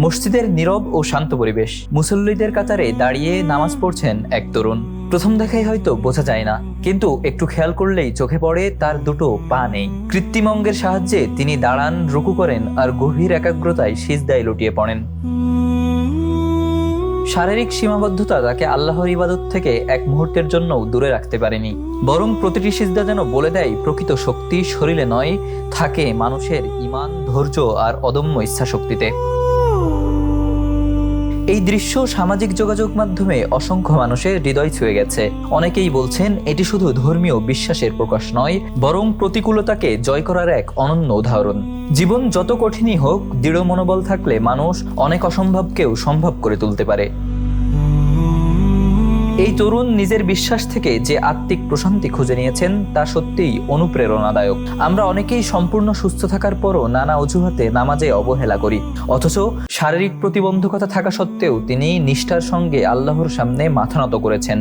মসজিদের নীরব ও শান্ত পরিবেশ। মুসল্লিদের কাতারে দাঁড়িয়ে নামাজ পড়ছেন এক তরুণ। প্রথম দেখাই হয়তো বোঝা যায় না, কিন্তু একটু খেয়াল করলেই চোখে পড়ে তার দুটো পা নেই। কৃত্রিম অঙ্গের সাহায্যে তিনি দাঁড়ান, রুকু করেন আর গভীর একাগ্রতায় সিজদায় লুটিয়ে পড়েন। শারীরিক সীমাবদ্ধতা তাকে আল্লাহর ইবাদত থেকে এক মুহূর্তের জন্যও দূরে রাখতে পারেনি, বরং প্রতিটি সিজদা যেন বলে দেয় প্রকৃত শক্তি শরীরে নয়, থাকে মানুষের ঈমান, ধৈর্য আর অদম্য ইচ্ছাশক্তিতে। এই দৃশ্য সামাজিক যোগাযোগ মাধ্যমে অসংখ্য মানুষের হৃদয় ছুঁয়ে গেছে। অনেকেই বলছেন এটি শুধু ধর্মীয় বিশ্বাসের প্রকাশ নয়, বরং প্রতিকূলতাকে জয় করার এক অনন্য উদাহরণ। জীবন যত কঠিনই হোক, দৃঢ় মনোবল থাকলে মানুষ অনেক অসম্ভবকেও সম্ভব করে তুলতে পারে। এই তরুণ নিজের বিশ্বাস থেকে যে আত্মিক প্রশান্তি খুঁজে নিয়েছেন তা সত্যিই অনুপ্রেরণাদায়ক। আমরা অনেকেই সম্পূর্ণ সুস্থ থাকার পরও নানা অজুহাতে নামাজে অবহেলা করি, অথচ শারীরিক প্রতিবন্ধকতা থাকা সত্ত্বেও তিনি নিষ্ঠার সঙ্গে আল্লাহর সামনে মাথা নত করেছেন।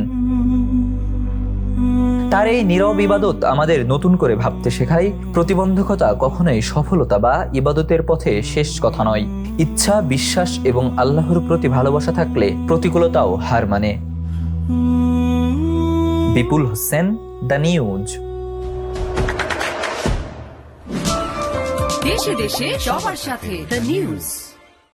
তার এই নীরব ইবাদত আমাদের নতুন করে ভাবতে শেখায়, প্রতিবন্ধকতা কখনোই সফলতা বা ইবাদতের পথে শেষ কথা নয়। ইচ্ছা, বিশ্বাস এবং আল্লাহর প্রতি ভালোবাসা থাকলে প্রতিকূলতাও হার মানে। বিপুল হোসেন, দ্য নিউজ। দেশে দেশে সবার সাথে দ্য নিউজ।